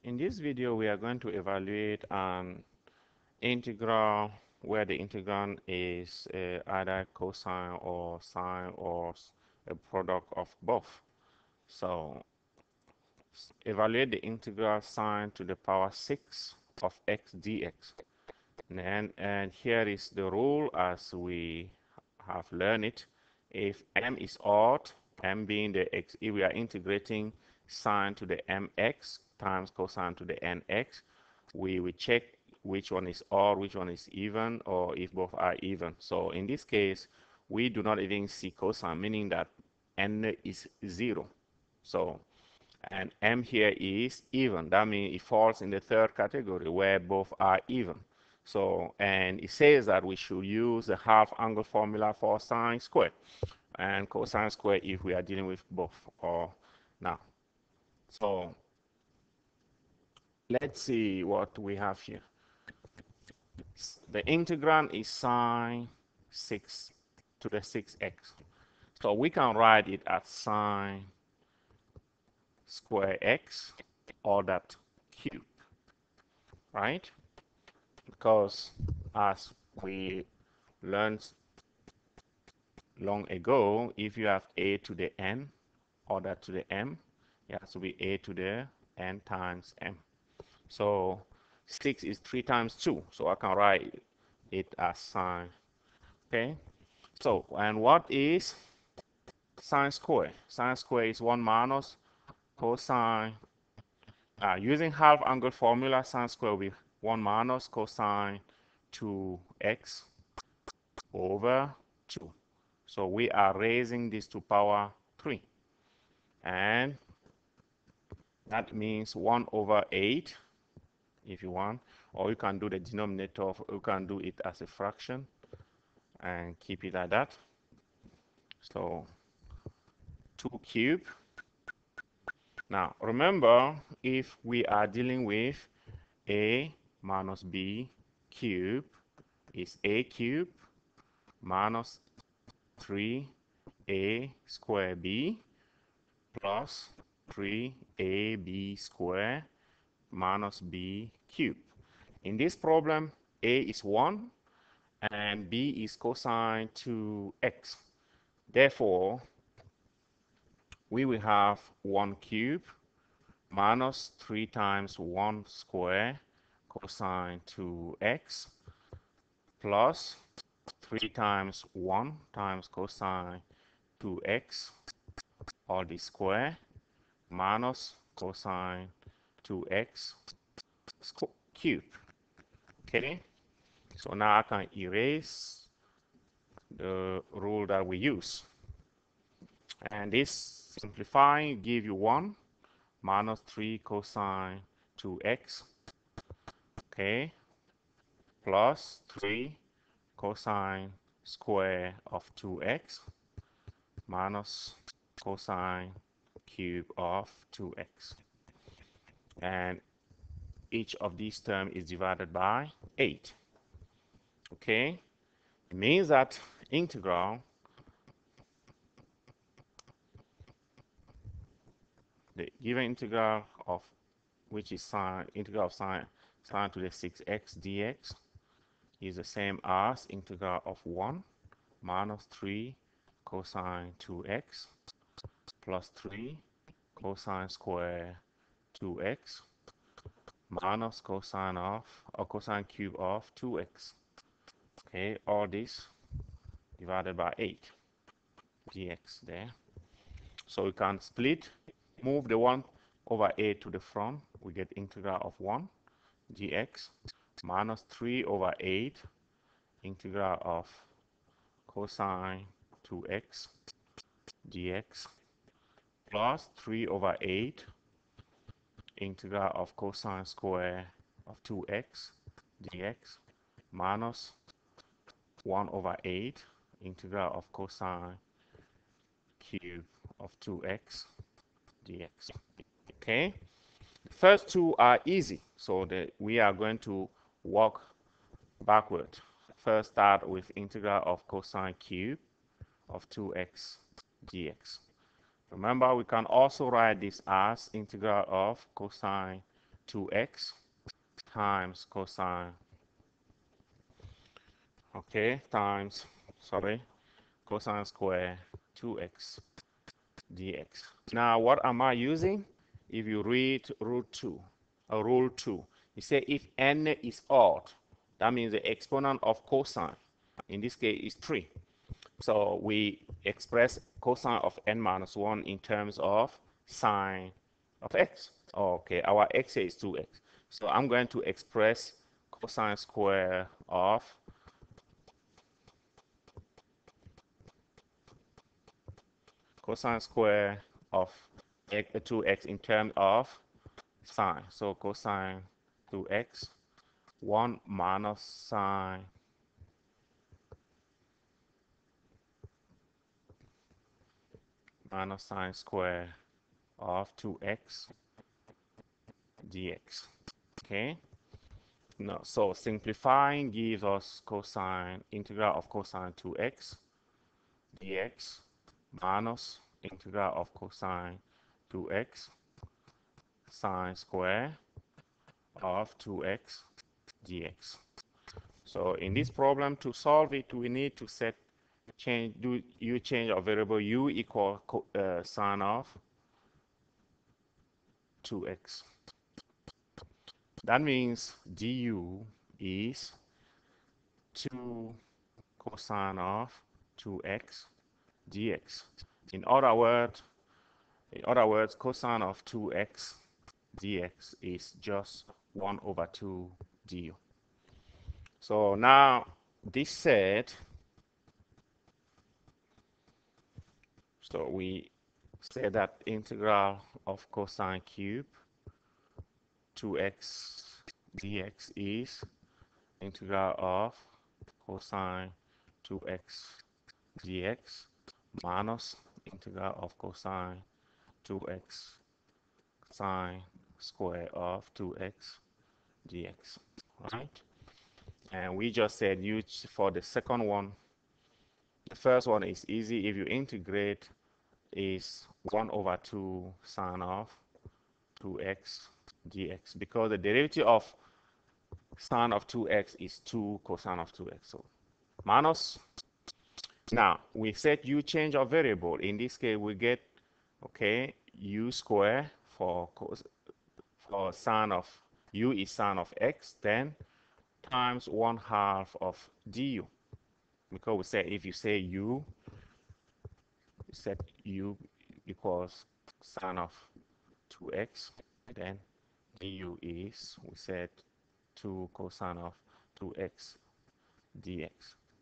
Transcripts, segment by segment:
In this video, we are going to evaluate an integral where the integrand is either cosine or sine or a product of both. So evaluate the integral sine to the power 6 of x dx. And here is the rule as we have learned it. If m is odd, m being the x, if we are integrating sine to the mx times cosine to the nx, we will check which one is odd, which one is even, or if both are even. So in this case, we do not even see cosine, meaning that n is 0. So, and m here is even. That means it falls in the third category where both are even. So, and it says that we should use the half angle formula for sine square and cosine square if we are dealing with both. Or now, so let's see what we have here. The integrand is sine 6 to the 6x. So we can write it as sine square x or that cube, right? Because as we learned long ago, if you have a to the n or that to the m, it has to be a to the n times m. So 6 is 3 times 2, so I can write it as sine. Okay, so and what is sine square? Sine square is 1 minus cosine. Using half angle formula, sine square will be 1 minus cosine 2x over 2. So we are raising this to power 3. And that means 1 over 8 if you want, or you can do the denominator, you can do it as a fraction and keep it like that. So 2 cubed. Now remember, if we are dealing with a minus b cubed is a cubed minus 3a square b plus 3ab square minus b cubed. In this problem, a is 1 and b is cosine 2x. Therefore, we will have 1 cubed minus 3 times 1 square cosine 2x plus 3 times 1 times cosine 2x all the square minus cosine 2x cubed. Okay, so now I can erase the rule that we use. And this simplifying give you 1 minus 3 cosine 2x, okay, plus 3 cosine square of 2x minus cosine cube of 2x. And each of these terms is divided by 8. Okay, it means that integral, the given integral of which is sine, integral of sine to the 6x dx is the same as integral of 1 minus 3 cosine 2x plus 3 cosine square 2x minus cosine of, or cosine cube of 2x. Okay, all this divided by 8 dx there. So we can split, move the 1 over 8 to the front, we get integral of 1 dx minus 3 over 8 integral of cosine 2x dx plus 3 over 8 integral of cosine square of 2x dx minus 1 over 8 integral of cosine cube of 2x dx. Okay, the first two are easy, so we are going to walk backward. First start with integral of cosine cube of 2x dx. Remember, we can also write this as integral of cosine 2x times cosine, okay, times, sorry, cosine square 2x dx. Now, what am I using? If you read rule 2, rule 2, you say if n is odd, that means the exponent of cosine, in this case, is 3. So we express cosine of n minus 1 in terms of sine of x. Okay, our x here is 2x. So I'm going to express cosine square of cosine square of 2x in terms of sine. So cosine 2x, 1 minus sine square of 2x dx. Okay. No, so simplifying gives us cosine integral of cosine 2x dx minus integral of cosine 2x sine square of 2x dx. So in this problem, to solve it, we need to change our variable u equal sine of 2x. That means du is 2 cosine of 2x dx. In other words, cosine of 2x dx is just 1 over 2 du. So now, this said, so we say that integral of cosine cube 2x dx is integral of cosine 2x dx minus integral of cosine 2x sine square of 2x dx, right? And we just said for the second one, the first one is easy. If you integrate, is 1 over 2 sine of 2x dx, because the derivative of sine of 2x is 2 cosine of 2x. So minus. Now we set u change of variable. In this case, we get, okay, u square for sine of u is sine of x, then times 1/2 of du. Because we say if you say u, you set u equals sine of 2x, then du is, we said, 2 cosine of 2x dx.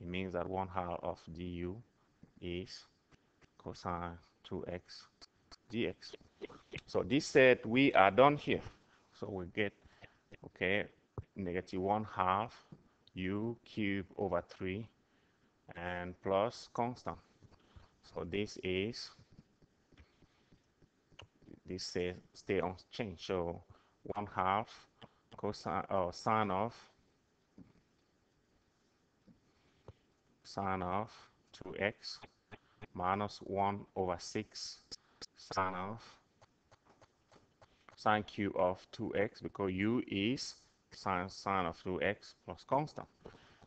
It means that 1/2 of du is cosine 2x dx. So this said we are done here. So we get, okay, negative 1/2 u cubed over 3 and plus constant. So this says stay unchanged. So 1/2 cosine or sine of 2x minus 1 over 6 sine cube of 2x, because u is sine of 2x plus constant.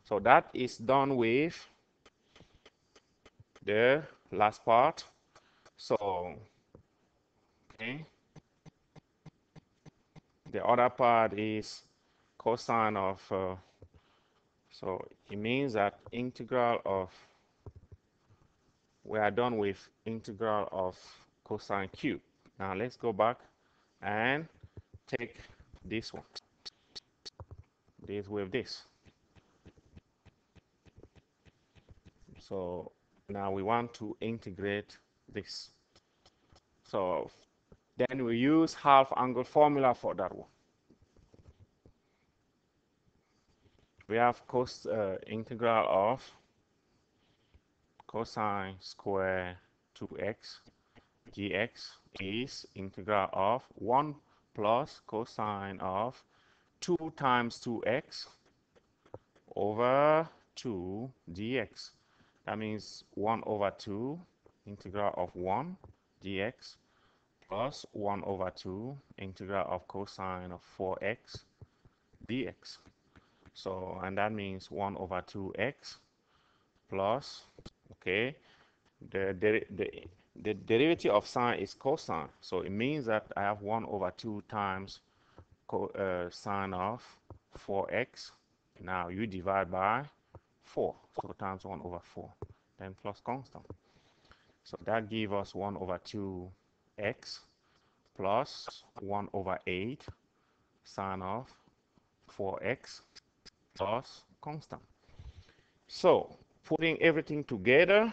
So that is done with the last part. So, okay, the other part is cosine of, so it means that integral of, we are done with integral of cosine cube. Now let's go back and take this one, this with this. So now we want to integrate this. So then we use half angle formula for that one. We have integral of cosine square 2x dx is integral of 1 plus cosine of 2 times 2x over 2 dx. That means 1 over 2 integral of 1 dx plus 1 over 2 integral of cosine of 4x dx. So, and that means 1 over 2x plus, okay, the derivative of sine is cosine. So it means that I have 1 over 2 times sine of 4x. Now you divide by 4. So times 1 over 4. Then plus constant. So that gives us 1 over 2x plus 1 over 8 sine of 4x plus constant. So putting everything together,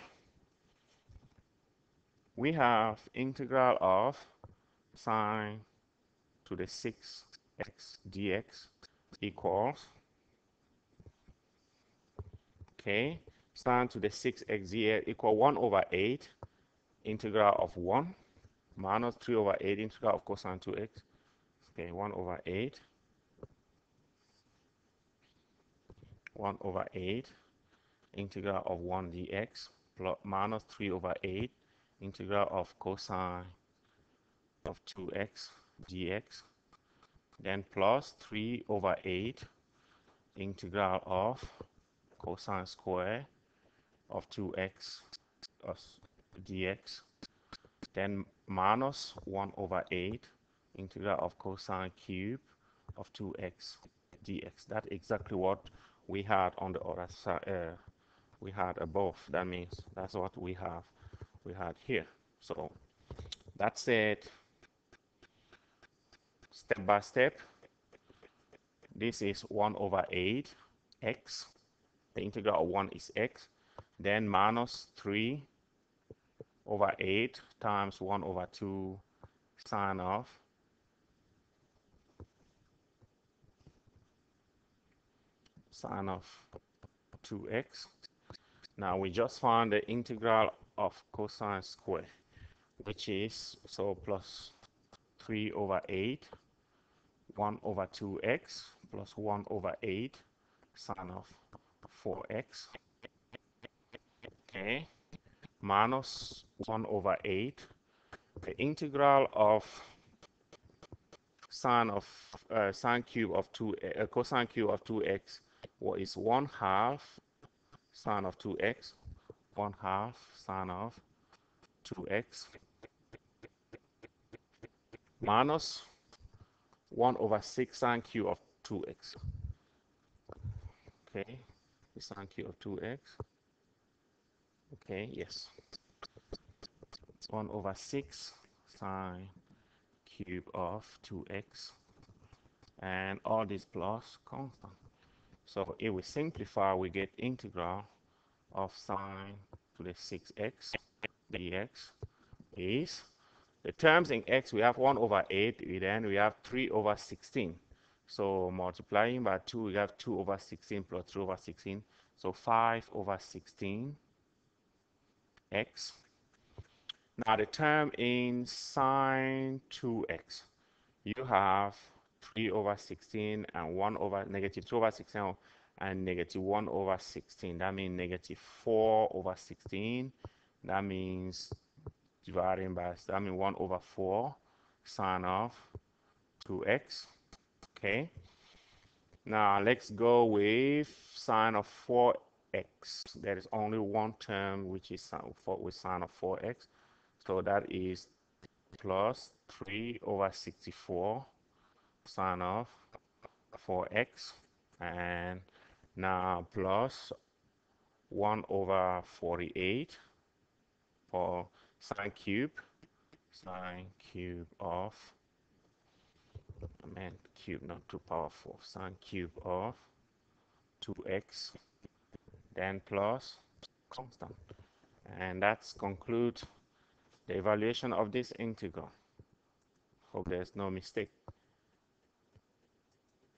we have integral of sine to the 6x dx equals, okay, sine to the 6x dx equal 1 over 8 integral of 1 minus 3 over 8 integral of cosine 2x. Okay, 1 over 8 integral of 1 dx plus minus 3 over 8 integral of cosine of 2x dx, then plus 3 over 8 integral of cosine square of 2x dx, then minus 1 over 8 integral of cosine cube of 2x dx. That's exactly what we had on the other side. We had above. That means that's what we had here. So that's it. Step by step. This is 1 over 8 x. The integral of 1 is x. Then minus 3 over 8 times 1 over 2 sine of 2x. Now we just found the integral of cosine square, which is so plus 3 over 8 1 over 2x plus 1 over 8 sine of 4x, okay, minus 1 over 8. The integral of sine cube of 2 cosine cube of 2x is 1/2 sine of 2x, 1/2 sine of 2x minus 1 over 6 sine cube of 2x. Okay, the sine cube of 2x. Okay, yes. 1 over 6 sine cube of 2x, and all this plus constant. So if we simplify, we get integral of sine to the 6x dx is, the terms in x, we have 1 over 8, then we have 3 over 16. So multiplying by 2, we have 2 over 16 plus 3 over 16. So 5 over 16 x. Now the term in sine 2x, you have 3 over 16 and 1 over negative 2 over 16 and negative 1 over 16. That means negative 4 over 16. That means dividing by, that means 1 over 4 sine of 2x. Okay. Now let's go with sine of 4x. There is only one term which is with sine of 4x. So that is plus 3 over 64 sine of 4x, and now plus 1 over 48 for sine cube of, I meant cube, not 2 power 4, sine cube of 2x, then plus constant. And that's conclude the evaluation of this integral. Hope there's no mistake.